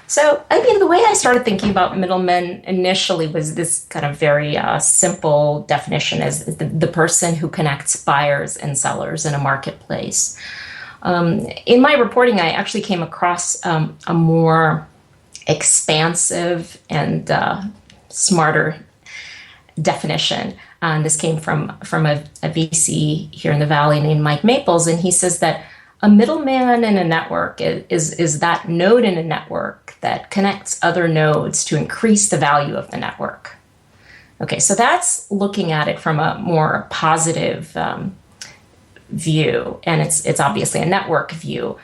So, I mean, the way I started thinking about middlemen initially was this kind of very simple definition as the person who connects buyers and sellers in a marketplace. In my reporting, I actually came across a more expansive and smarter definition. And this came from a VC here in the Valley named Mike Maples, and he says that a middleman in a network is that node in a network that connects other nodes to increase the value of the network. Okay, so that's looking at it from a more positive view, and it's obviously a network view.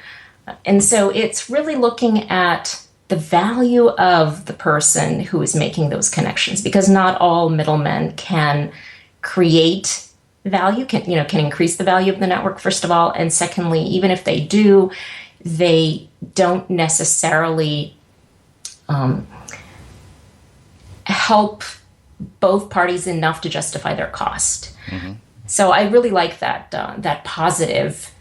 And so it's really looking at the value of the person who is making those connections, because not all middlemen can create value, can increase the value of the network, first of all, and secondly, even if they do, they don't necessarily help both parties enough to justify their cost. Mm-hmm. So I really like that positive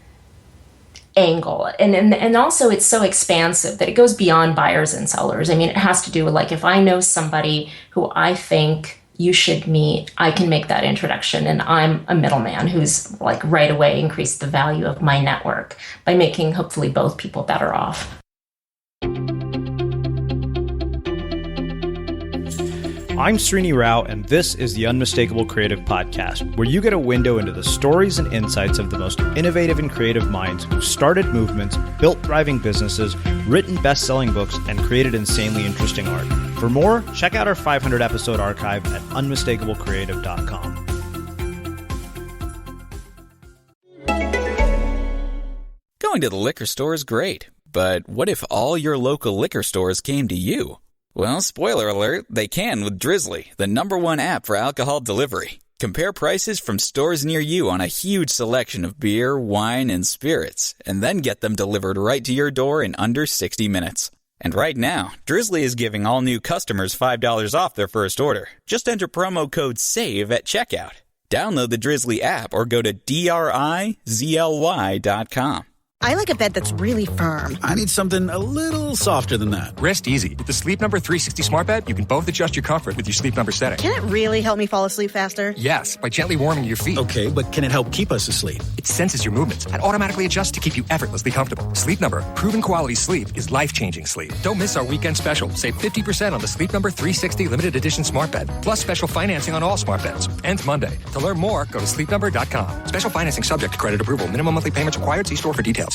angle, and also it's so expansive that it goes beyond buyers and sellers. I mean, it has to do with, like, if I know somebody who I think you should meet, I can make that introduction, and I'm a middleman who's like right away increased the value of my network by making hopefully both people better off. I'm Srini Rao, and this is the Unmistakable Creative Podcast, where you get a window into the stories and insights of the most innovative and creative minds who started movements, built thriving businesses, written best-selling books, and created insanely interesting art. For more, check out our 500-episode archive at unmistakablecreative.com. Going to the liquor store is great, but what if all your local liquor stores came to you? Well, spoiler alert, they can with Drizzly, the #1 app for alcohol delivery. Compare prices from stores near you on a huge selection of beer, wine, and spirits, and then get them delivered right to your door in under 60 minutes. And right now, Drizzly is giving all new customers $5 off their first order. Just enter promo code SAVE at checkout. Download the Drizzly app or go to DRIZLY.com. I like a bed that's really firm. I need something a little softer than that. Rest easy. With the Sleep Number 360 smart bed, you can both adjust your comfort with your Sleep Number setting. Can it really help me fall asleep faster? Yes, by gently warming your feet. Okay, but can it help keep us asleep? It senses your movements and automatically adjusts to keep you effortlessly comfortable. Sleep Number, proven quality sleep is life-changing sleep. Don't miss our weekend special. Save 50% on the Sleep Number 360 limited edition smart bed, plus special financing on all smart beds. Ends Monday. To learn more, go to sleepnumber.com. Special financing subject to credit approval. Minimum monthly payments required. See store for details.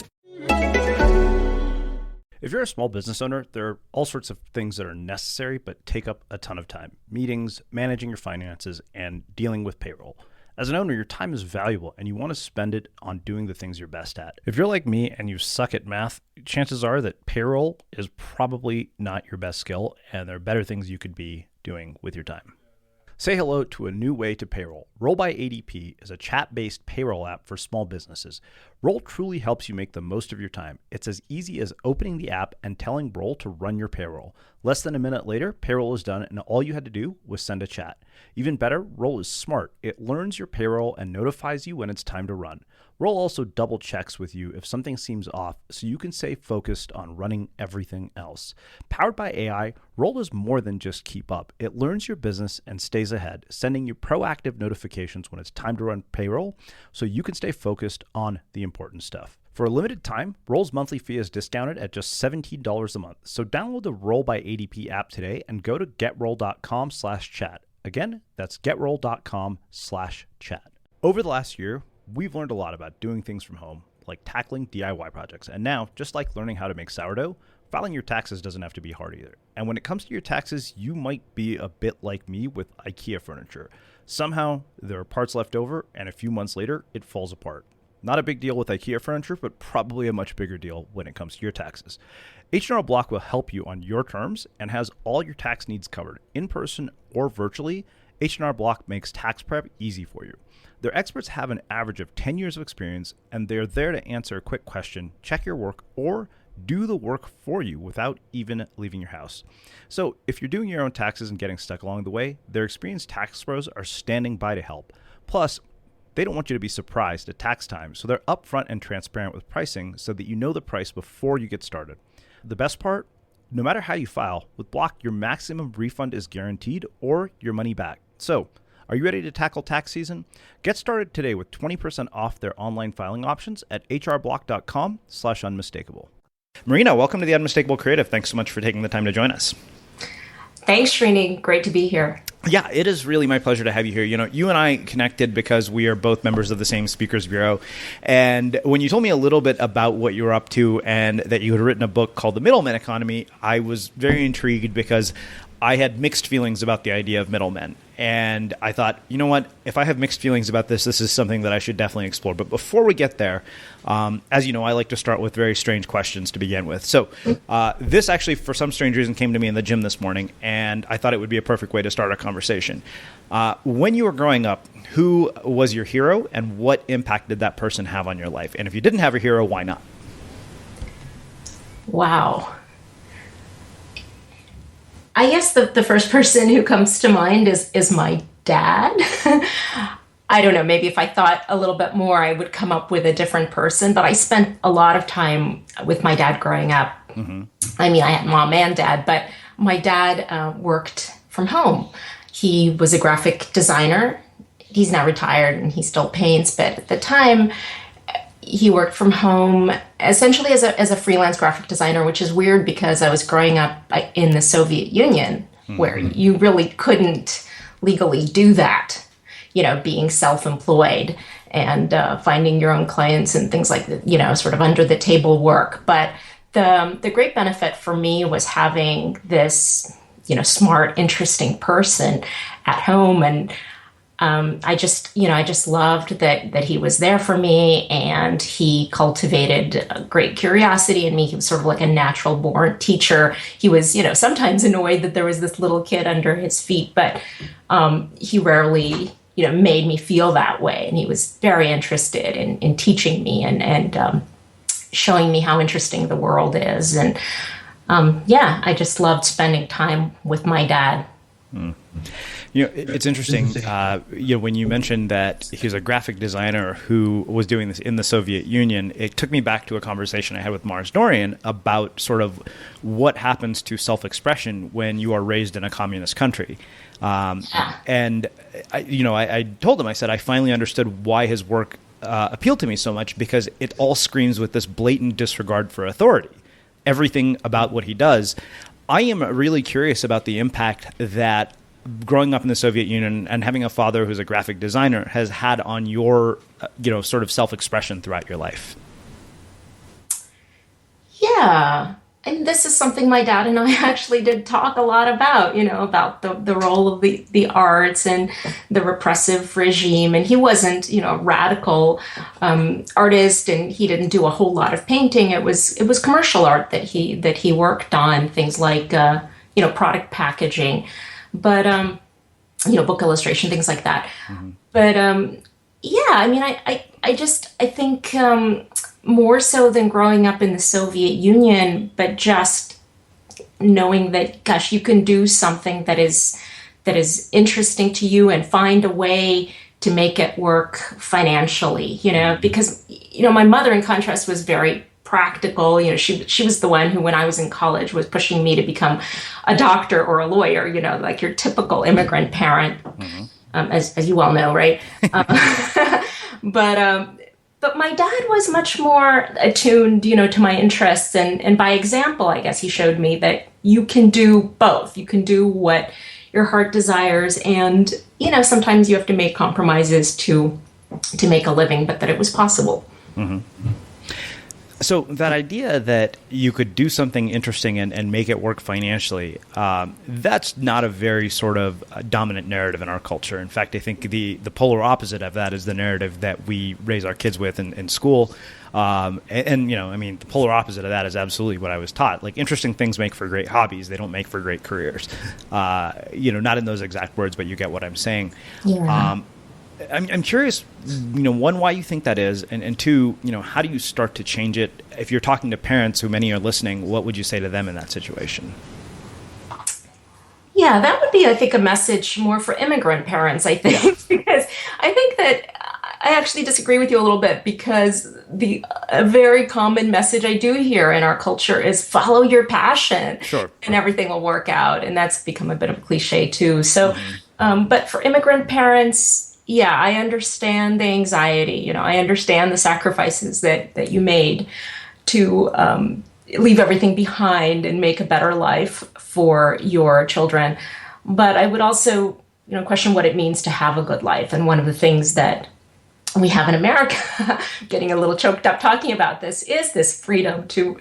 If you're a small business owner, there are all sorts of things that are necessary but take up a ton of time. Meetings, managing your finances, and dealing with payroll. As an owner, your time is valuable and you want to spend it on doing the things you're best at. If you're like me and you suck at math, chances are that payroll is probably not your best skill, and there are better things you could be doing with your time. Say hello to a new way to payroll. Roll by ADP is a chat-based payroll app for small businesses. Roll truly helps you make the most of your time. It's as easy as opening the app and telling Roll to run your payroll. Less than a minute later, payroll is done, and all you had to do was send a chat. Even better, Roll is smart. It learns your payroll and notifies you when it's time to run. Roll also double checks with you if something seems off, so you can stay focused on running everything else. Powered by AI, Roll is more than just keep up. It learns your business and stays ahead, sending you proactive notifications when it's time to run payroll, so you can stay focused on the important stuff. For a limited time, Roll's monthly fee is discounted at just $17 a month. So download the Roll by ADP app today and go to getroll.com/chat. Again, that's getroll.com/chat. Over the last year, we've learned a lot about doing things from home, like tackling DIY projects. And now, just like learning how to make sourdough, filing your taxes doesn't have to be hard either. And when it comes to your taxes, you might be a bit like me with IKEA furniture. Somehow, there are parts left over, and a few months later, it falls apart. Not a big deal with IKEA furniture, but probably a much bigger deal when it comes to your taxes. H&R Block will help you on your terms and has all your tax needs covered. In person or virtually, H&R Block makes tax prep easy for you. Their experts have an average of 10 years of experience, and they're there to answer a quick question, check your work, or do the work for you without even leaving your house. So if you're doing your own taxes and getting stuck along the way, their experienced tax pros are standing by to help. Plus, they don't want you to be surprised at tax time, so they're upfront and transparent with pricing so that you know the price before you get started. The best part? No matter how you file, with Block, your maximum refund is guaranteed or your money back. So, are you ready to tackle tax season? Get started today with 20% off their online filing options at hrblock.com/unmistakable. Marina, welcome to the Unmistakable Creative. Thanks so much for taking the time to join us. Thanks, Srini. Great to be here. Yeah, it is really my pleasure to have you here. You know, you and I connected because we are both members of the same Speakers Bureau. And when you told me a little bit about what you were up to and that you had written a book called The Middleman Economy, I was very intrigued because I had mixed feelings about the idea of middlemen. And I thought, you know what, if I have mixed feelings about this, this is something that I should definitely explore. But before we get there, as you know, I like to start with very strange questions to begin with. So this actually, for some strange reason, came to me in the gym this morning, and I thought it would be a perfect way to start a conversation. When you were growing up, who was your hero, and what impact did that person have on your life? And if you didn't have a hero, why not? Wow. I guess the first person who comes to mind is my dad. I don't know, maybe if I thought a little bit more, I would come up with a different person, but I spent a lot of time with my dad growing up. Mm-hmm. I mean, I had mom and dad, but my dad worked from home. He was a graphic designer. He's now retired and he still paints, but at the time, he worked from home essentially as a freelance graphic designer, which is weird because I was growing up in the Soviet Union, where you really couldn't legally do that, you know, being self-employed and finding your own clients and things like that, you know, sort of under the table work. But the great benefit for me was having this, you know, smart, interesting person at home. And I just loved that he was there for me, and he cultivated a great curiosity in me. He was sort of like a natural born teacher. He was, you know, sometimes annoyed that there was this little kid under his feet, but he rarely, you know, made me feel that way. And he was very interested in teaching me and showing me how interesting the world is. And I just loved spending time with my dad. Mm. You know, it's interesting, when you mentioned that he was a graphic designer who was doing this in the Soviet Union, it took me back to a conversation I had with Mars Dorian about sort of what happens to self-expression when you are raised in a communist country. And, I told him, I said, I finally understood why his work appealed to me so much, because it all screams with this blatant disregard for authority. Everything about what he does. I am really curious about the impact that growing up in the Soviet Union and having a father who's a graphic designer has had on your, sort of self-expression throughout your life. Yeah. And this is something my dad and I actually did talk a lot about, you know, about the role of the arts and the repressive regime. And he wasn't, you know, a radical artist, and he didn't do a whole lot of painting. It was commercial art that he worked on, things like, product packaging, but, book illustration, things like that. Mm-hmm. But, I think more so than growing up in the Soviet Union, but just knowing that, gosh, you can do something that is interesting to you and find a way to make it work financially, because, my mother, in contrast, was very practical. She was the one who, when I was in college, was pushing me to become a doctor or a lawyer, like your typical immigrant parent, as you well know, right? But my dad was much more attuned, to my interests. And by example, I guess he showed me that you can do both. You can do what your heart desires. And, sometimes you have to make compromises to make a living, but that it was possible. Mm-hmm. So that idea that you could do something interesting and make it work financially, that's not a very sort of dominant narrative in our culture. In fact, I think the polar opposite of that is the narrative that we raise our kids with in school. The polar opposite of that is absolutely what I was taught. Like, interesting things make for great hobbies. They don't make for great careers. Not in those exact words, but you get what I'm saying. Yeah. I'm curious, one, why you think that is, and two, how do you start to change it? If you're talking to parents, who many are listening, what would you say to them in that situation? Yeah, that would be, I think, a message more for immigrant parents, I think, because I think that I actually disagree with you a little bit, because a very common message I do hear in our culture is follow your passion, Sure. and everything will work out. And that's become a bit of a cliche too. So, but for immigrant parents, yeah, I understand the anxiety. I understand the sacrifices that you made to leave everything behind and make a better life for your children. But I would also, question what it means to have a good life. And one of the things that we have in America, getting a little choked up talking about this, is this freedom to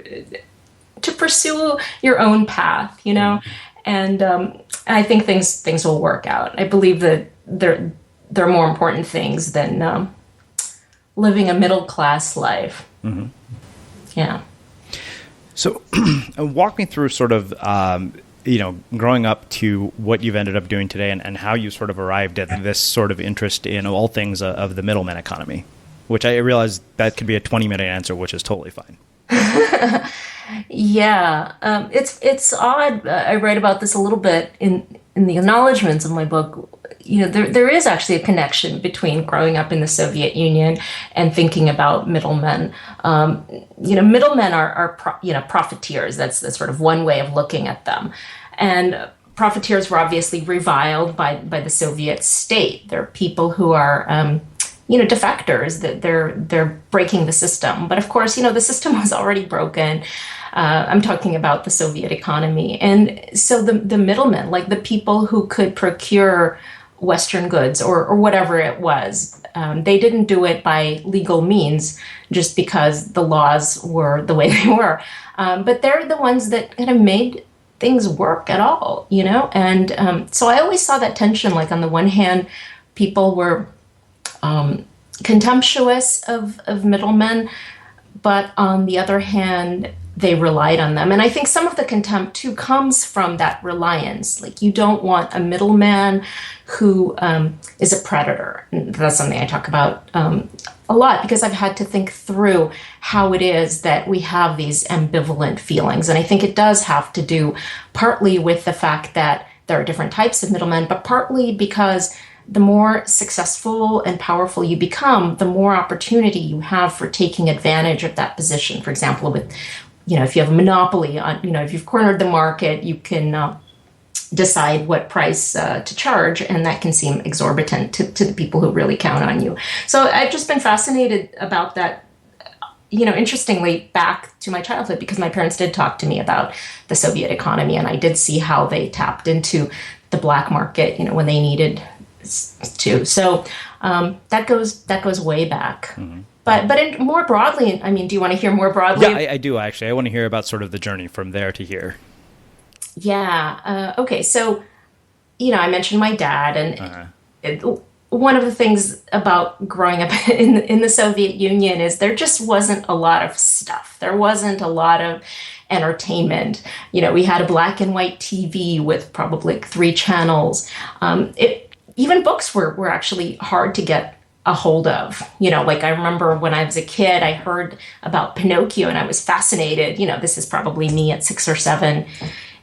pursue your own path, and I think things will work out. I believe that there are more important things than living a middle class life. Mm-hmm. Yeah. So, walk me through sort of growing up to what you've ended up doing today, and how you sort of arrived at this sort of interest in all things of the middleman economy, which I realize that could be a 20-minute answer, which is totally fine. Yeah, it's odd. I write about this a little bit in the acknowledgments of my book. There is actually a connection between growing up in the Soviet Union and thinking about middlemen. Middlemen are profiteers. That's sort of one way of looking at them. And profiteers were obviously reviled by the Soviet state. They're people who are, defectors, that they're breaking the system. But of course, the system was already broken. I'm talking about the Soviet economy. And so the middlemen, like the people who could procure Western goods or whatever it was, they didn't do it by legal means just because the laws were the way they were. But they're the ones that kind of made things work at all, And so I always saw that tension. Like on the one hand, people were contemptuous of middlemen, but on the other hand, they relied on them. And I think some of the contempt too comes from that reliance. Like you don't want a middleman who is a predator. And that's something I talk about a lot, because I've had to think through how it is that we have these ambivalent feelings. And I think it does have to do partly with the fact that there are different types of middlemen, but partly because the more successful and powerful you become, the more opportunity you have for taking advantage of that position. For example, with if you have a monopoly on, if you've cornered the market, you can decide what price to charge, and that can seem exorbitant to the people who really count on you. So I've just been fascinated about that, interestingly, back to my childhood, because my parents did talk to me about the Soviet economy, and I did see how they tapped into the black market, when they needed to. So that goes way back. Mm-hmm. But more broadly, do you want to hear more broadly? Yeah, I do, actually. I want to hear about sort of the journey from there to here. Yeah. Okay. So, I mentioned my dad, and one of the things about growing up in the Soviet Union is there just wasn't a lot of stuff. There wasn't a lot of entertainment. We had a black and white TV with probably 3 channels. Even books were actually hard to get a hold of. Like I remember when I was a kid, I heard about Pinocchio and I was fascinated. This is probably me at 6 or 7.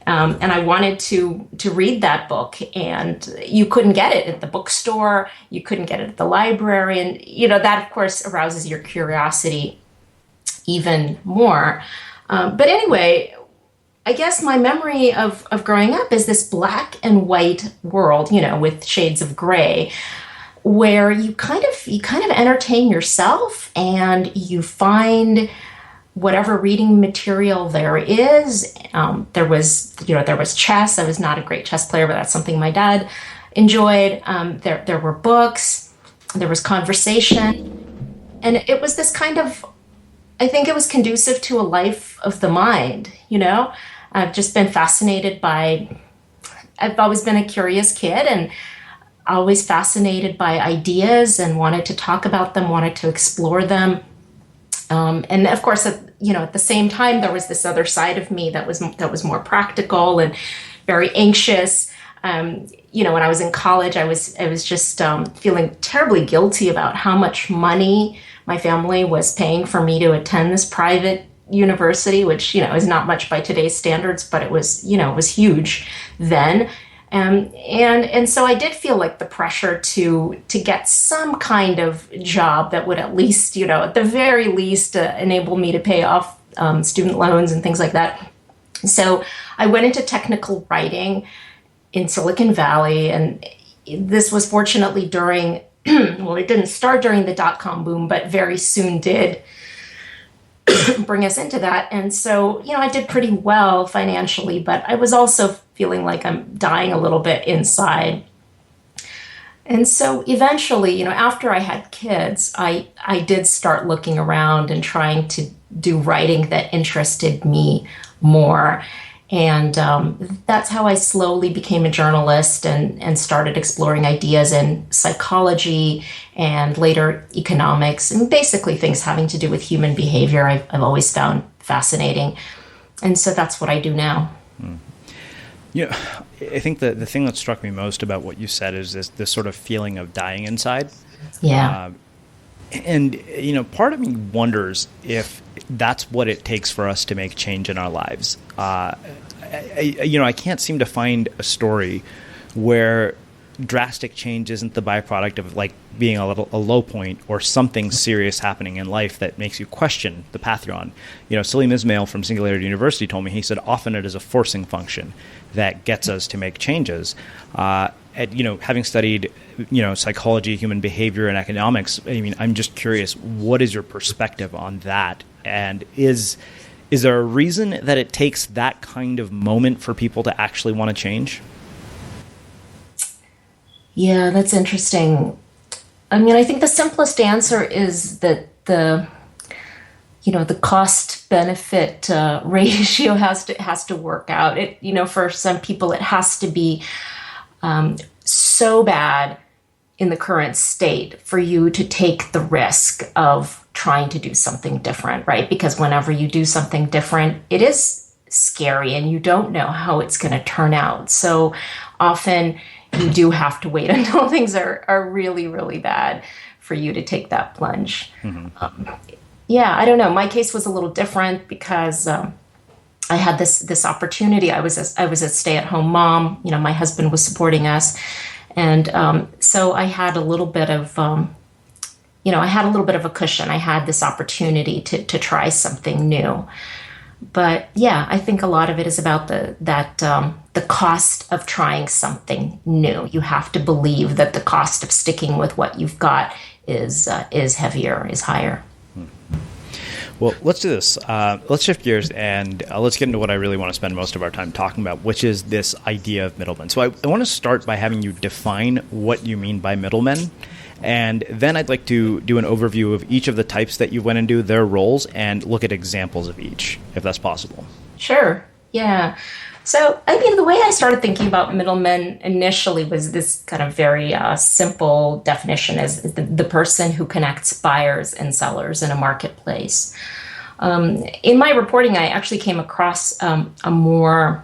And I wanted to read that book, and you couldn't get it at the bookstore. You couldn't get it at the library. And, that of course arouses your curiosity even more. But anyway, I guess my memory of growing up is this black and white world, with shades of gray, where you kind of entertain yourself and you find whatever reading material there is. There was chess. I was not a great chess player, but that's something my dad enjoyed. There were books, there was conversation, and it was this kind of, I think it was conducive to a life of the mind, I've just been fascinated I've always been a curious kid, and always fascinated by ideas and wanted to talk about them, wanted to explore them. And of course, at the same time, there was this other side of me that was more practical and very anxious. When I was in college, I was just feeling terribly guilty about how much money my family was paying for me to attend this private university, which, is not much by today's standards, but it was huge then. And so I did feel like the pressure to get some kind of job that would at least, at the very least, enable me to pay off student loans and things like that. So I went into technical writing in Silicon Valley, and this was fortunately during, well, it didn't start during the dot-com boom, but very soon did bring us into that. And so, I did pretty well financially, but I was also feeling like I'm dying a little bit inside. And so eventually, after I had kids, I did start looking around and trying to do writing that interested me more. And that's how I slowly became a journalist and started exploring ideas in psychology and later economics, and basically things having to do with human behavior I've always found fascinating. And so that's what I do now. I think the thing that struck me most about what you said is this sort of feeling of dying inside. Yeah. And part of me wonders if that's what it takes for us to make change in our lives. I can't seem to find a story where drastic change isn't the byproduct of like being a low point or something serious happening in life that makes you question the path you're on. Salim Ismail from Singularity University told me, he said, often it is a forcing function that gets us to make changes. Having studied, psychology, human behavior, and economics, I'm just curious, what is your perspective on that? And is there a reason that it takes that kind of moment for people to actually want to change? Yeah, that's interesting. I think the simplest answer is that the cost benefit ratio has to work out. For some people, it has to be so bad in the current state for you to take the risk of trying to do something different, right? Because whenever you do something different, it is scary and you don't know how it's going to turn out. So often you do have to wait until things are really, really bad for you to take that plunge. Mm-hmm. I don't know. My case was a little different because I had this opportunity. I was a stay-at-home mom. My husband was supporting us, and so I had a little bit of a cushion. I had this opportunity to try something new. But yeah, I think a lot of it is about the cost of trying something new. You have to believe that the cost of sticking with what you've got is heavier, is higher. Well, let's do this. Let's shift gears and let's get into what I really want to spend most of our time talking about, which is this idea of middlemen. So I want to start by having you define what you mean by middlemen. And then I'd like to do an overview of each of the types that you went into, their roles, and look at examples of each, if that's possible. Sure. Yeah. So, the way I started thinking about middlemen initially was this kind of very simple definition as the person who connects buyers and sellers in a marketplace. In my reporting, I actually came across a more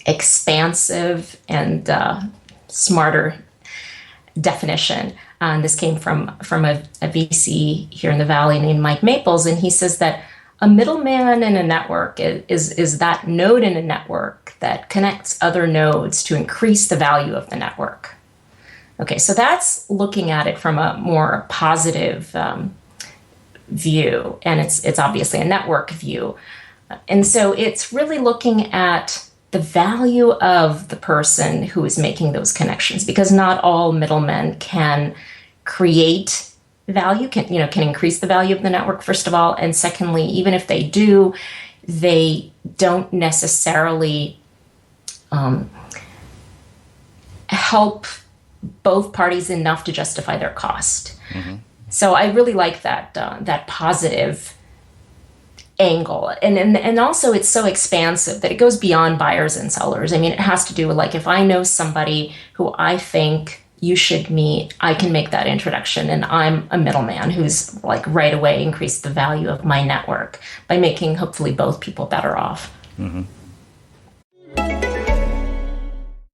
expansive and smarter definition. And this came from a VC here in the Valley named Mike Maples, and he says that a middleman in a network is that node in a network that connects other nodes to increase the value of the network. Okay, so that's looking at it from a more positive view, and it's obviously a network view. And so it's really looking at the value of the person who is making those connections, because not all middlemen can create value, can increase the value of the network, first of all. And secondly, even if they do, they don't necessarily help both parties enough to justify their cost. Mm-hmm. So I really like that positive angle. And also it's so expansive that it goes beyond buyers and sellers. It has to do with, like, if I know somebody who I think you should meet, I can make that introduction, and I'm a middleman who's like right away increased the value of my network by making hopefully both people better off. Mm-hmm.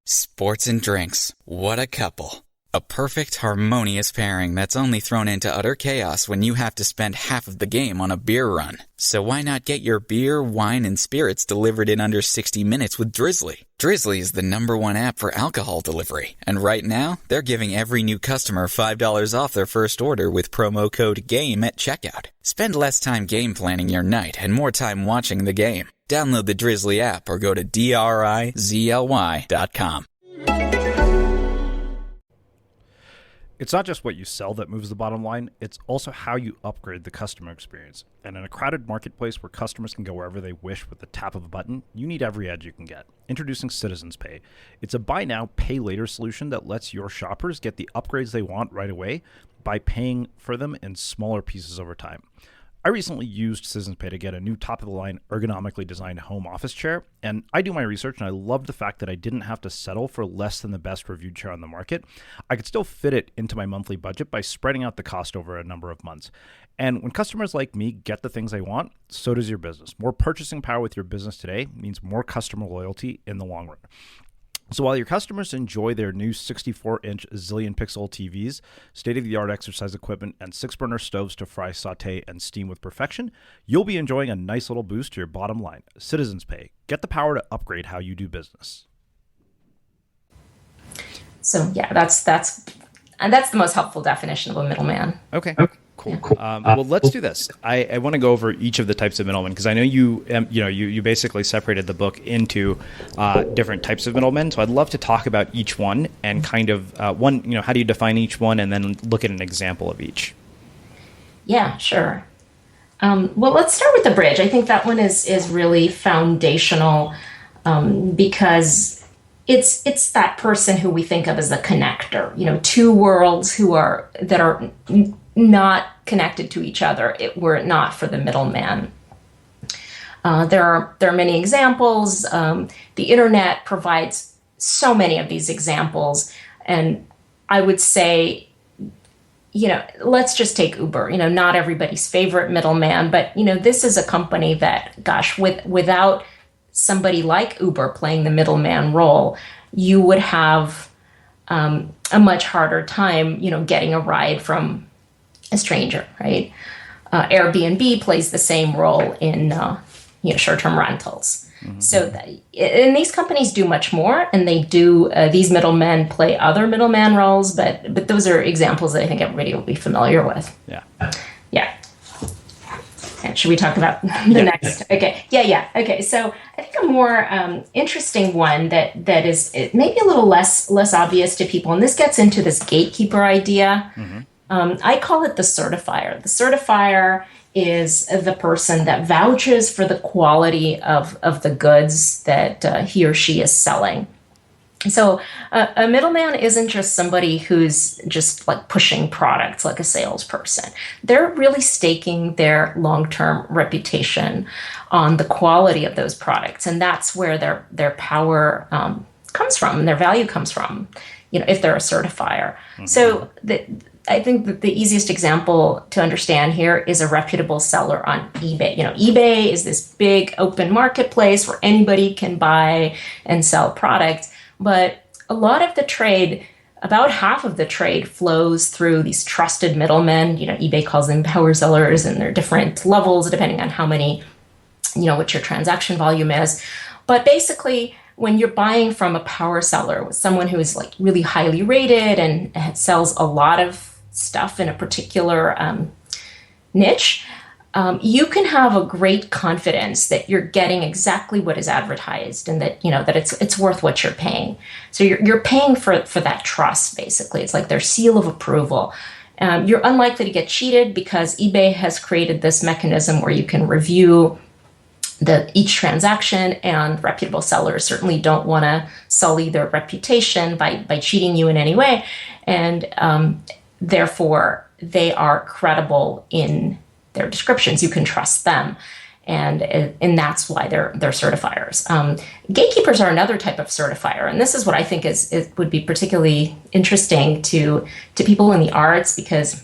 Sports and drinks. What a couple. A perfect, harmonious pairing that's only thrown into utter chaos when you have to spend half of the game on a beer run. So why not get your beer, wine, and spirits delivered in under 60 minutes with Drizzly? Drizzly is the #1 app for alcohol delivery. And right now, they're giving every new customer $5 off their first order with promo code GAME at checkout. Spend less time game planning your night and more time watching the game. Download the Drizzly app or go to DRIZLY.com. It's not just what you sell that moves the bottom line, it's also how you upgrade the customer experience. And in a crowded marketplace where customers can go wherever they wish with the tap of a button, you need every edge you can get. Introducing Citizens Pay. It's a buy now, pay later solution that lets your shoppers get the upgrades they want right away by paying for them in smaller pieces over time. I recently used Citizens Pay to get a new top-of-the-line ergonomically designed home office chair, and I do my research, and I love the fact that I didn't have to settle for less than the best reviewed chair on the market. I could still fit it into my monthly budget by spreading out the cost over a number of months. And when customers like me get the things they want, so does your business. More purchasing power with your business today means more customer loyalty in the long run. So while your customers enjoy their new 64-inch zillion pixel TVs, state-of-the-art exercise equipment, and 6-burner stoves to fry, saute, and steam with perfection, you'll be enjoying a nice little boost to your bottom line. Citizens Pay. Get the power to upgrade how you do business. So yeah, that's the most helpful definition of a middleman. Okay. Cool. Well, let's do this. I want to go over each of the types of middlemen because I know you basically separated the book into different types of middlemen. So I'd love to talk about each one and kind of how do you define each one, and then look at an example of each. Yeah, sure. Well, let's start with the bridge. I think that one is really foundational because it's that person who we think of as the connector. Two worlds that are not connected to each other were it not for the middleman. There are many examples. The internet provides so many of these examples, and I would say, let's just take Uber. Not everybody's favorite middleman, but this is a company that, gosh, without somebody like Uber playing the middleman role, you would have a much harder time, getting a ride from a stranger, right? Airbnb plays the same role in short-term rentals. Mm-hmm. So and these companies do much more, and they do these middlemen play other middleman roles, but those are examples that I think everybody will be familiar with. Yeah. And should we talk about the next? Okay. Yeah. Okay. So I think a more interesting one that is maybe a little less obvious to people, and this gets into this gatekeeper idea. Mm-hmm. I call it the certifier. The certifier is the person that vouches for the quality of the goods that he or she is selling. So a middleman isn't just somebody who's just like pushing products like a salesperson. They're really staking their long-term reputation on the quality of those products. And that's where their power comes from and their value comes from, if they're a certifier. Mm-hmm. So I think that the easiest example to understand here is a reputable seller on eBay. eBay is this big open marketplace where anybody can buy and sell products. But a lot of the trade, about half of the trade, flows through these trusted middlemen. eBay calls them power sellers, and there are different levels depending on how many, what your transaction volume is. But basically, when you're buying from a power seller, someone who is like really highly rated and sells a lot of stuff in a particular niche, you can have a great confidence that you're getting exactly what is advertised, and that that it's worth what you're paying. So you're paying for that trust. Basically, it's like their seal of approval. You're unlikely to get cheated because eBay has created this mechanism where you can review each transaction, and reputable sellers certainly don't want to sully their reputation by cheating you in any way, and therefore they are credible in their descriptions. You can trust them, and that's why they're certifiers. Gatekeepers are another type of certifier, and this is what I think would be particularly interesting to people in the arts, because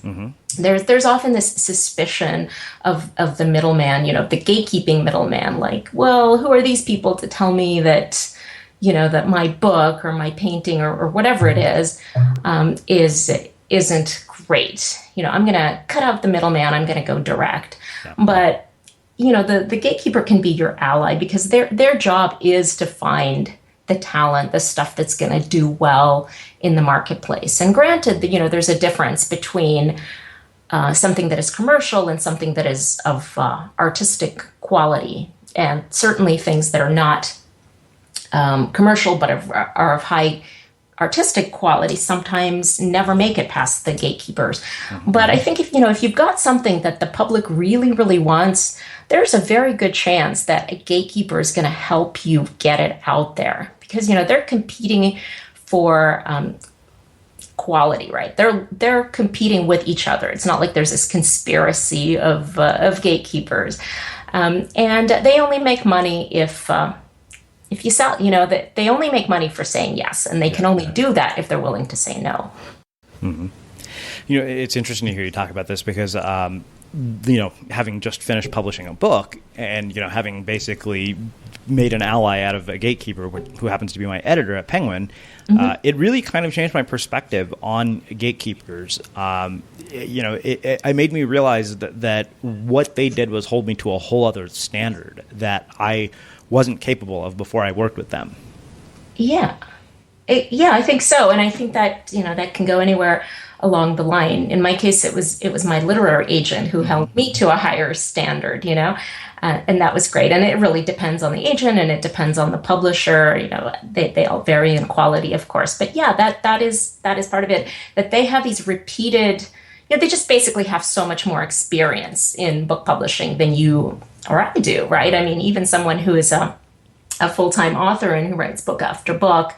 there's often this suspicion of the middleman, the gatekeeping middleman, like, well, who are these people to tell me that that my book or my painting or whatever it isn't great. I'm going to cut out the middleman. I'm going to go direct. Yeah. But, the gatekeeper can be your ally because their job is to find the talent, the stuff that's going to do well in the marketplace. And granted, there's a difference between something that is commercial and something that is of artistic quality. And certainly things that are not commercial but are of high artistic quality sometimes never make it past the gatekeepers. Mm-hmm. But I think if you've got something that the public really, really wants, there's a very good chance that a gatekeeper is going to help you get it out there because, they're competing for quality, right? They're competing with each other. It's not like there's this conspiracy of gatekeepers. And they only make money if you sell, that they only make money for saying yes, and they can only do that if they're willing to say no. Mm-hmm. It's interesting to hear you talk about this because, having just finished publishing a book and, having basically made an ally out of a gatekeeper who happens to be my editor at Penguin, it really kind of changed my perspective on gatekeepers. It made me realize that what they did was hold me to a whole other standard that I wasn't capable of before I worked with them. Yeah. I think so. And I think that, that can go anywhere along the line. In my case, it was my literary agent who held me to a higher standard, and that was great. And it really depends on the agent and it depends on the publisher. They all vary in quality, of course. But yeah, that is part of it, that they have these repeated, they just basically have so much more experience in book publishing than you or I do, right? I mean, even someone who is a full-time author and who writes book after book,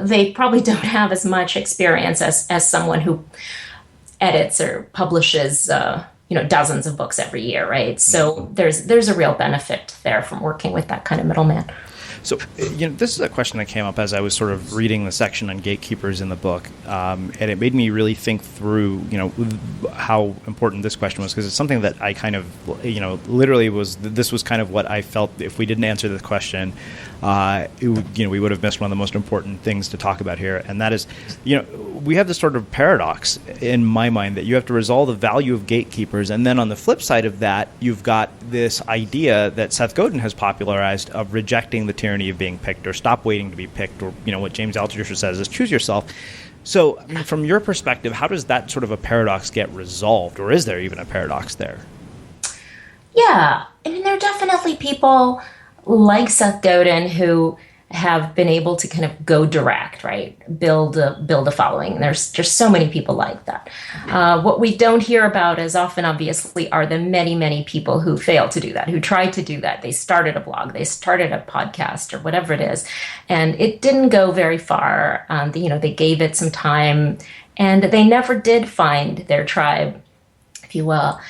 they probably don't have as much experience as someone who edits or publishes, dozens of books every year, right? So there's a real benefit there from working with that kind of middleman. So, this is a question that came up as I was sort of reading the section on gatekeepers in the book, and it made me really think through, how important this question was, because it's something that I kind of, literally this was kind of what I felt if we didn't answer this question, we would have missed one of the most important things to talk about here, and that is, we have this sort of paradox in my mind that you have to resolve the value of gatekeepers, and then on the flip side of that, you've got this idea that Seth Godin has popularized of rejecting the tyranny of being picked, or stop waiting to be picked, or what James Altucher says is choose yourself. So, from your perspective, how does that sort of a paradox get resolved, or is there even a paradox there? Yeah, I mean, there are definitely people like Seth Godin who have been able to kind of go direct, right? Build a following. There's just so many people like that. What we don't hear about as often, obviously, are the many, many people who failed to do that, who tried to do that. They started a blog, they started a podcast, or whatever it is, and it didn't go very far. They gave it some time, and they never did find their tribe, if you will.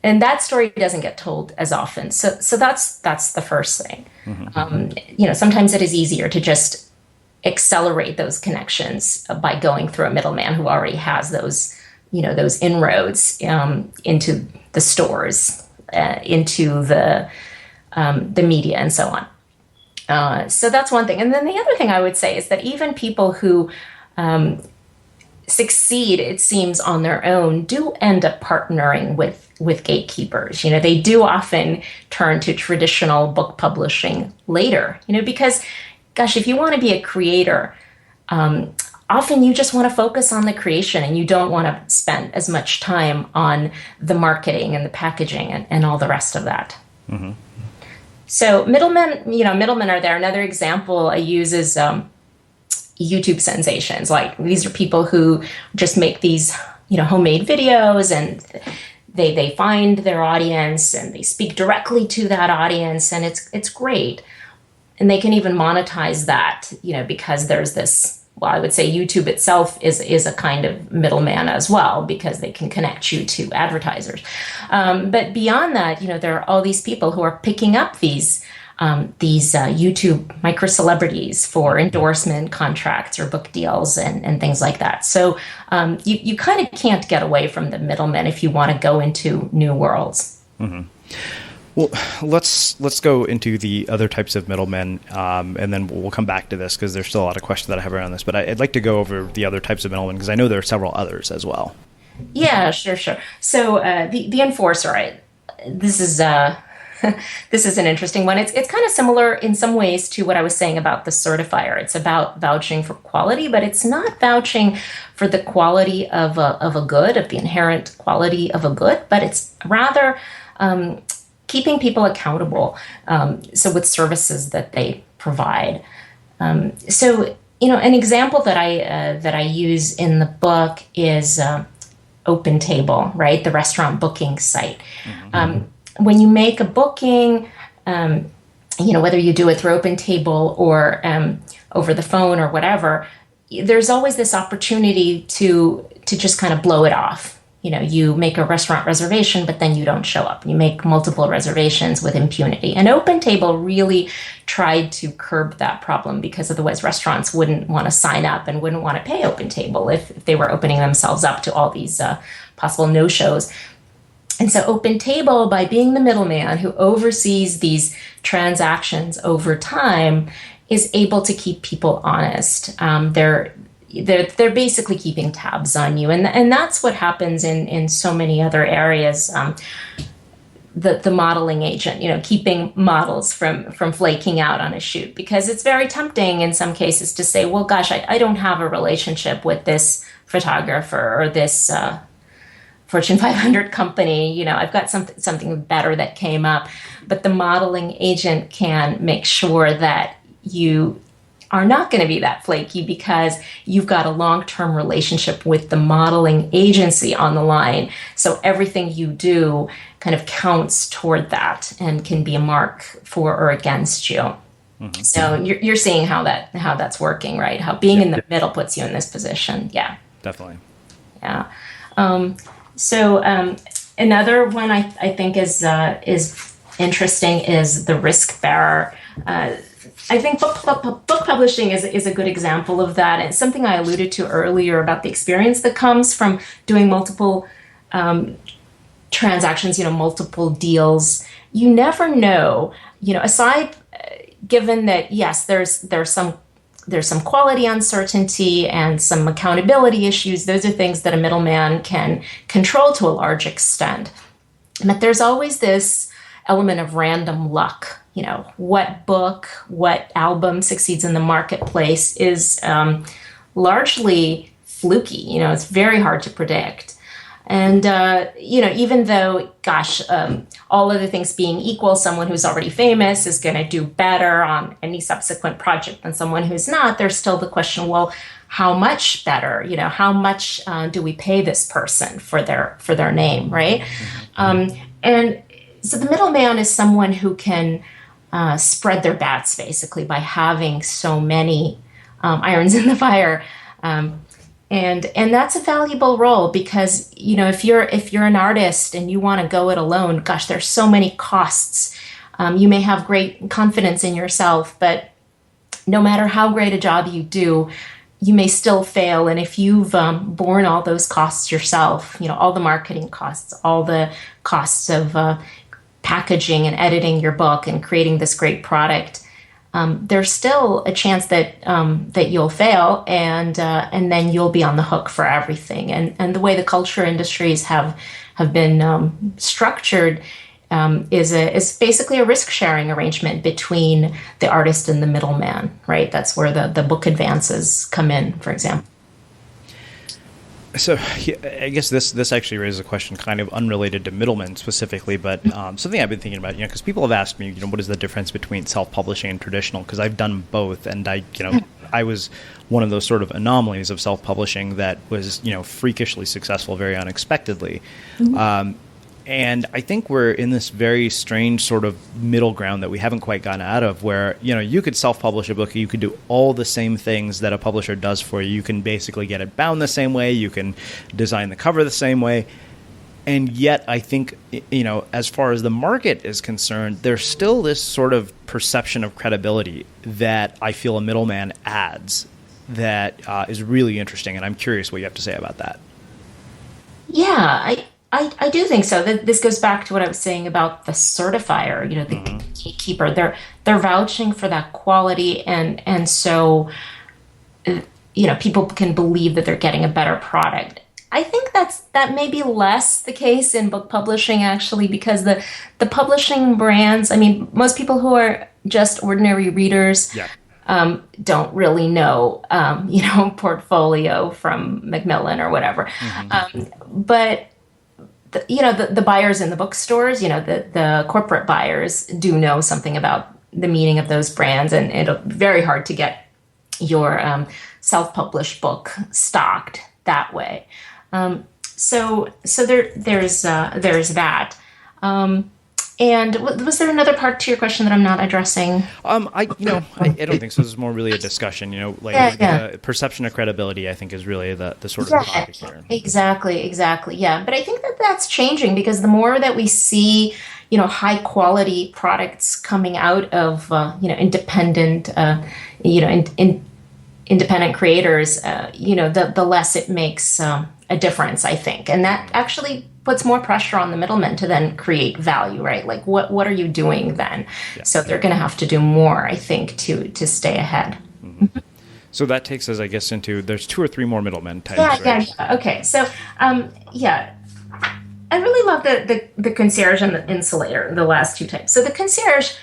And that story doesn't get told as often. So that's the first thing. Mm-hmm. Sometimes it is easier to just accelerate those connections by going through a middleman who already has those inroads into the stores, into the media, and so on. So that's one thing. And then the other thing I would say is that even people who succeed, it seems, on their own do end up partnering with gatekeepers. They do often turn to traditional book publishing later, because, gosh, if you want to be a creator, often you just want to focus on the creation and you don't want to spend as much time on the marketing and the packaging and all the rest of that. Mm-hmm. So middlemen are there. Another example I use is YouTube sensations. Like, these are people who just make these, homemade videos, and they find their audience and they speak directly to that audience, and it's great. And they can even monetize that, because there's this, well, I would say YouTube itself is a kind of middleman as well, because they can connect you to advertisers. But beyond that, there are all these people who are picking up these YouTube micro celebrities for endorsement contracts or book deals and things like that. So you kind of can't get away from the middlemen if you want to go into new worlds. Mm-hmm. Well, let's go into the other types of middlemen, and then we'll come back to this because there's still a lot of questions that I have around this. But I'd like to go over the other types of middlemen because I know there are several others as well. Yeah, sure. So the enforcer, right? This is this is an interesting one. It's kind of similar in some ways to what I was saying about the certifier. It's about vouching for quality, but it's not vouching for the quality of a good, of the inherent quality of a good, but it's rather keeping people accountable. So with services that they provide. So an example that I use in the book is Open Table, right? The restaurant booking site. Mm-hmm. When you make a booking, whether you do it through Open Table or over the phone or whatever, there's always this opportunity to just kind of blow it off. You make a restaurant reservation, but then you don't show up. You make multiple reservations with impunity. And Open Table really tried to curb that problem because otherwise restaurants wouldn't want to sign up and wouldn't want to pay Open Table if they were opening themselves up to all these possible no-shows. And so Open Table, by being the middleman who oversees these transactions over time, is able to keep people honest. They're basically keeping tabs on you. And that's what happens in so many other areas. The modeling agent, keeping models from flaking out on a shoot, because it's very tempting in some cases to say, well, gosh, I don't have a relationship with this photographer or this Fortune 500 company, I've got something better that came up. But the modeling agent can make sure that you are not going to be that flaky because you've got a long-term relationship with the modeling agency on the line. So everything you do kind of counts toward that and can be a mark for or against you. Mm-hmm. So you're seeing how that's working, right? How being in the middle puts you in this position. Yeah. Definitely. Yeah. So another one I think is interesting is the risk bearer. I think book publishing is a good example of that. It's something I alluded to earlier about the experience that comes from doing multiple transactions, multiple deals. You never know, aside given that, yes, there's some quality uncertainty and some accountability issues. Those are things that a middleman can control to a large extent. But there's always this element of random luck. What book, what album succeeds in the marketplace is largely fluky. It's very hard to predict. And, even though, all other things being equal, someone who's already famous is going to do better on any subsequent project than someone who's not, there's still the question, well, how much better? How much do we pay this person for their name, right? And so the middleman is someone who can spread their bets, basically, by having so many irons in the fire. And that's a valuable role because, if you're an artist and you want to go it alone, gosh, there's so many costs. You may have great confidence in yourself, but no matter how great a job you do, you may still fail. And if you've borne all those costs yourself, all the marketing costs, all the costs of packaging and editing your book and creating this great product, there's still a chance that you'll fail, and then you'll be on the hook for everything. And the way the culture industries have been structured is basically a risk sharing arrangement between the artist and the middleman, right? That's where the book advances come in, for example. So I guess this actually raises a question kind of unrelated to middlemen specifically, but something I've been thinking about, because people have asked me, what is the difference between self-publishing and traditional? Because I've done both, and I was one of those sort of anomalies of self-publishing that was, freakishly successful very unexpectedly. Mm-hmm. And I think we're in this very strange sort of middle ground that we haven't quite gotten out of where, you could self-publish a book. You could do all the same things that a publisher does for you. You can basically get it bound the same way. You can design the cover the same way. And yet I think, as far as the market is concerned, there's still this sort of perception of credibility that I feel a middleman adds that is really interesting. And I'm curious what you have to say about that. Yeah, I do think so. This goes back to what I was saying about the certifier, the gatekeeper. They're vouching for that quality, and so people can believe that they're getting a better product. I think that may be less the case in book publishing, actually, because the publishing brands, I mean, most people who are just ordinary readers don't really know, Portfolio from Macmillan or whatever. But the buyers in the bookstores, the corporate buyers do know something about the meaning of those brands, and it's very hard to get your self-published book stocked that way. So there's that. And was there another part to your question that I'm not addressing? I don't think so. This is more really a discussion, the perception of credibility, I think, is really the sort of topic here. Exactly. Yeah. But I think that's changing, because the more that we see, high quality products coming out of, independent, independent creators, the less it makes a difference, I think. And that actually puts more pressure on the middlemen to then create value, right? Like, what are you doing then? Yeah. So they're going to have to do more, I think, to stay ahead. Mm-hmm. So that takes us, I guess, into, there's 2 or 3 more middlemen types, right? Yeah. Okay. So, I really love the concierge and the insulator, the last 2 types. So the concierge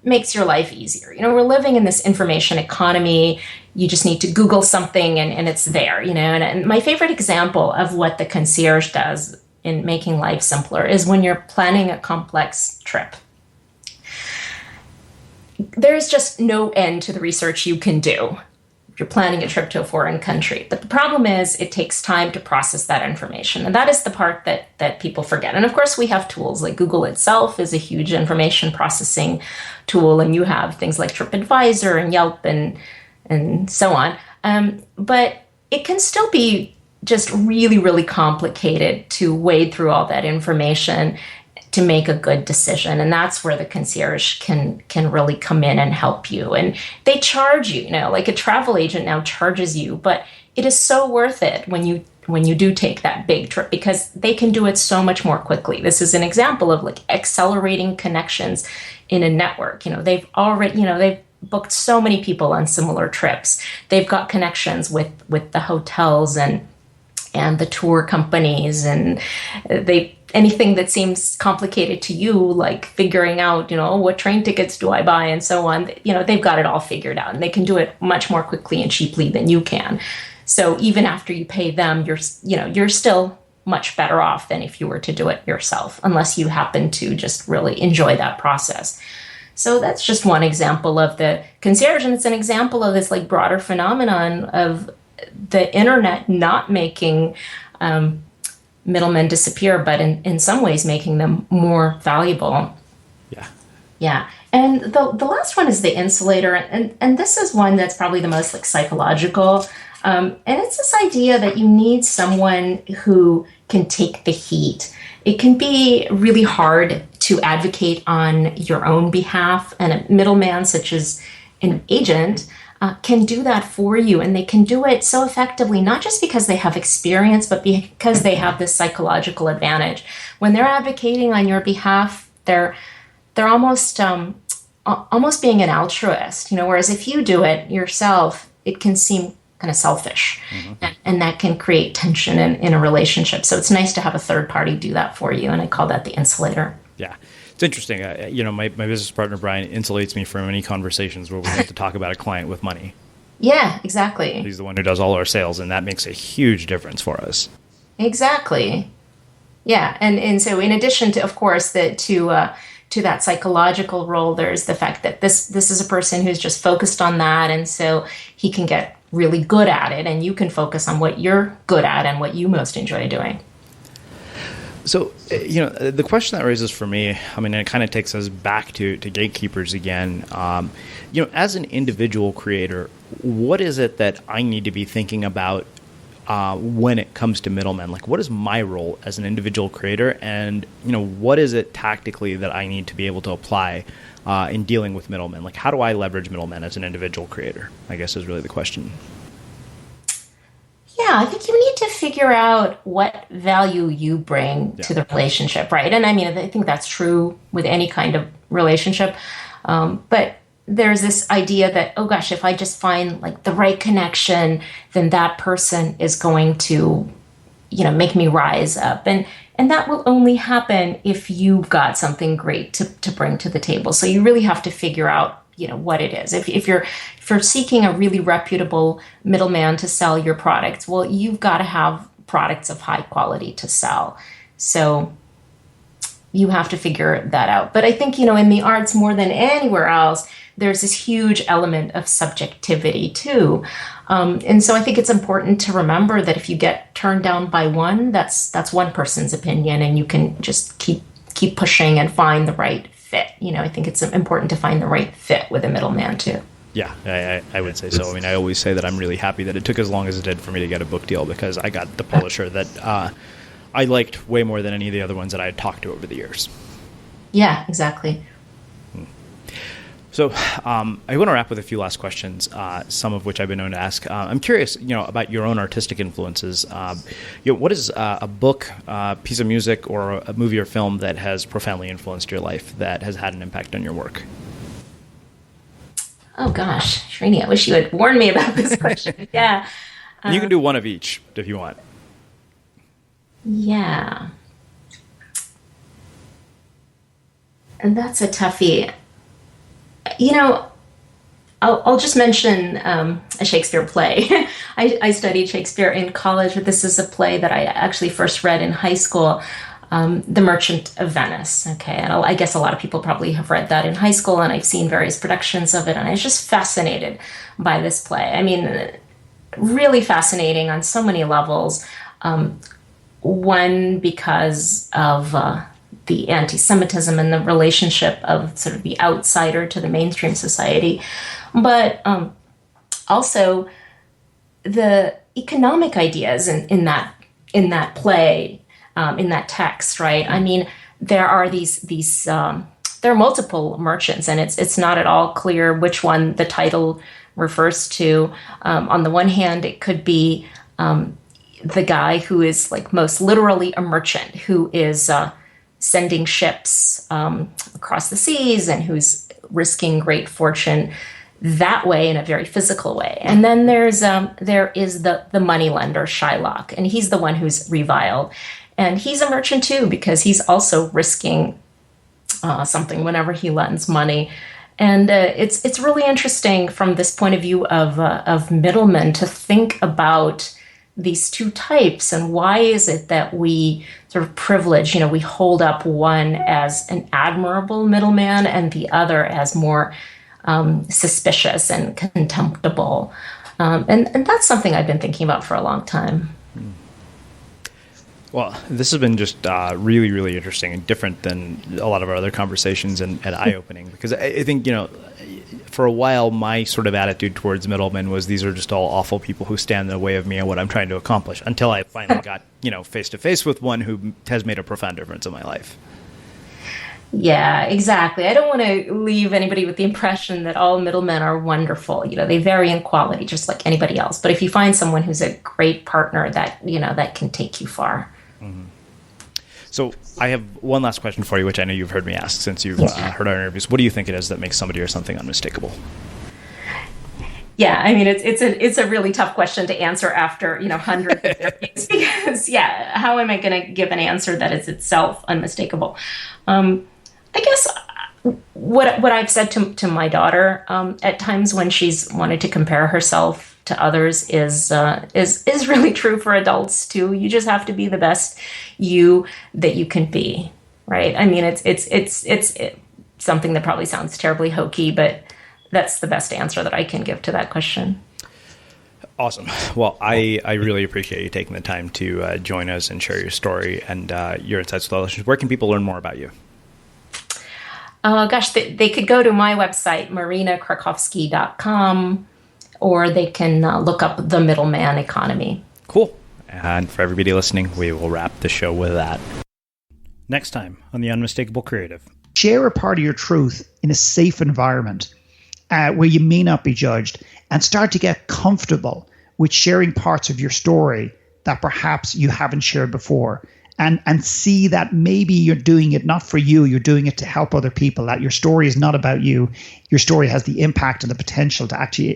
makes your life easier. We're living in this information economy. You just need to Google something and it's there, And my favorite example of what the concierge does in making life simpler is when you're planning a complex trip. There's just no end to the research you can do if you're planning a trip to a foreign country. But the problem is it takes time to process that information. And that is the part that people forget. And of course, we have tools like Google itself is a huge information processing tool. And you have things like TripAdvisor and Yelp and so on. But it can still be just really, really complicated to wade through all that information to make a good decision. And that's where the concierge can really come in and help you. And they charge you, like a travel agent now charges you, but it is so worth it when you do take that big trip, because they can do it so much more quickly. This is an example of like accelerating connections in a network. They've already, they've booked so many people on similar trips. They've got connections with the hotels and the tour companies, and anything that seems complicated to you, like figuring out, what train tickets do I buy and so on, they've got it all figured out, and they can do it much more quickly and cheaply than you can. So even after you pay them, you're still much better off than if you were to do it yourself, unless you happen to just really enjoy that process. So that's just one example of the concierge, and it's an example of this like broader phenomenon of the internet not making middlemen disappear, but in some ways making them more valuable. Yeah. And the last one is the insulator, and this is one that's probably the most like psychological. And it's this idea that you need someone who can take the heat. It can be really hard to advocate on your own behalf, and a middleman such as an agent can do that for you, and they can do it so effectively, not just because they have experience, but because they have this psychological advantage. When they're advocating on your behalf, they're almost being an altruist, whereas if you do it yourself, it can seem kind of selfish, and that can create tension in a relationship. So it's nice to have a third party do that for you, and I call that the insulator. Yeah. It's interesting. My business partner, Brian, insulates me from any conversations where we have to talk about a client with money. Yeah, exactly. He's the one who does all our sales, and that makes a huge difference for us. Exactly. Yeah. And so in addition to, of course, to that psychological role, there's the fact that this is a person who's just focused on that. And so he can get really good at it, and you can focus on what you're good at and what you most enjoy doing. So, the question that raises for me, it kind of takes us back to gatekeepers again. As an individual creator, what is it that I need to be thinking about when it comes to middlemen? Like, what is my role as an individual creator? And, what is it tactically that I need to be able to apply in dealing with middlemen? Like, how do I leverage middlemen as an individual creator, I guess is really the question. Yeah, I think you need to figure out what value you bring to the relationship, right? And I mean, I think that's true with any kind of relationship. But there's this idea that, oh gosh, if I just find like the right connection, then that person is going to, make me rise up. And that will only happen if you've got something great to bring to the table. So you really have to figure out, what it is. If you're seeking a really reputable middleman to sell your products, well, you've got to have products of high quality to sell. So you have to figure that out. But I think, in the arts more than anywhere else, there's this huge element of subjectivity too. And so I think it's important to remember that if you get turned down by one, that's one person's opinion, and you can just keep pushing and find the right fit. I think it's important to find the right fit with a middleman too. Yeah, I would say so. I mean, I always say that I'm really happy that it took as long as it did for me to get a book deal, because I got the publisher that I liked way more than any of the other ones that I had talked to over the years. Yeah, exactly. So I want to wrap with a few last questions, some of which I've been known to ask. I'm curious, about your own artistic influences. What is a book, piece of music, or a movie or film that has profoundly influenced your life, that has had an impact on your work? Oh gosh, Srini, I wish you had warned me about this question. Yeah. You can do one of each if you want. Yeah. And that's a toughie. I'll just mention a Shakespeare play. I studied Shakespeare in college, but this is a play that I actually first read in high school, The Merchant of Venice. Okay, and I guess a lot of people probably have read that in high school, and I've seen various productions of it, and I was just fascinated by this play. I mean, really fascinating on so many levels. One, because of the anti-Semitism and the relationship of sort of the outsider to the mainstream society, but also the economic ideas in that play, in that text, right? I mean, there are there are multiple merchants, and it's not at all clear which one the title refers to. On the one hand, it could be the guy who is like most literally a merchant, who is sending ships across the seas and who's risking great fortune that way, in a very physical way. And then there is the moneylender Shylock, and he's the one who's reviled. And he's a merchant too, because he's also risking something whenever he lends money. And it's really interesting from this point of view of middlemen to think about these two types, and why is it that we sort of privilege, we hold up one as an admirable middleman and the other as more suspicious and contemptible. And that's something I've been thinking about for a long time. Well, this has been just really, really interesting and different than a lot of our other conversations, and eye-opening, because I think, for a while, my sort of attitude towards middlemen was these are just all awful people who stand in the way of me and what I'm trying to accomplish, until I finally got, face-to-face with one who has made a profound difference in my life. Yeah, exactly. I don't want to leave anybody with the impression that all middlemen are wonderful. They vary in quality just like anybody else. But if you find someone who's a great partner, that can take you far. Mm-hmm. So I have one last question for you, which I know you've heard me ask since you've heard our interviews. What do you think it is that makes somebody or something unmistakable? Yeah, I mean, it's a really tough question to answer after, hundreds of interviews, because, how am I going to give an answer that is itself unmistakable? I guess what I've said to my daughter at times when she's wanted to compare herself to others is really true for adults too. You just have to be the best you that you can be, right? I mean, it's something that probably sounds terribly hokey, but that's the best answer that I can give to that question. Awesome. Well, I really appreciate you taking the time to join us and share your story and your insights with all listeners. Where can people learn more about you? They could go to my website, marinakrakovsky.com, or they can look up The Middleman Economy. Cool. And for everybody listening, we will wrap the show with that. Next time on The Unmistakable Creative. Share a part of your truth in a safe environment where you may not be judged, and start to get comfortable with sharing parts of your story that perhaps you haven't shared before. And see that maybe you're doing it not for you, you're doing it to help other people, that your story is not about you. Your story has the impact and the potential to actually,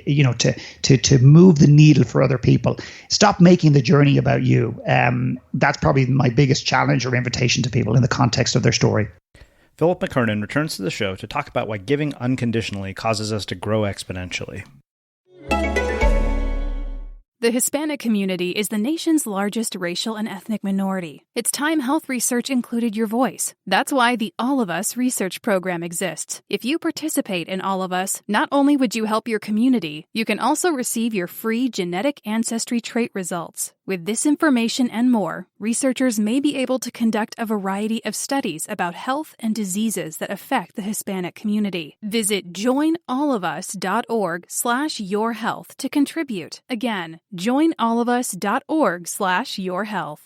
to move the needle for other people. Stop making the journey about you. That's probably my biggest challenge or invitation to people in the context of their story. Philip McKernan returns to the show to talk about why giving unconditionally causes us to grow exponentially. The Hispanic community is the nation's largest racial and ethnic minority. It's time health research included your voice. That's why the All of Us research program exists. If you participate in All of Us, not only would you help your community, you can also receive your free genetic ancestry trait results. With this information and more, researchers may be able to conduct a variety of studies about health and diseases that affect the Hispanic community. Visit joinallofus.org/yourhealth to contribute. Again, joinallofus.org/yourhealth.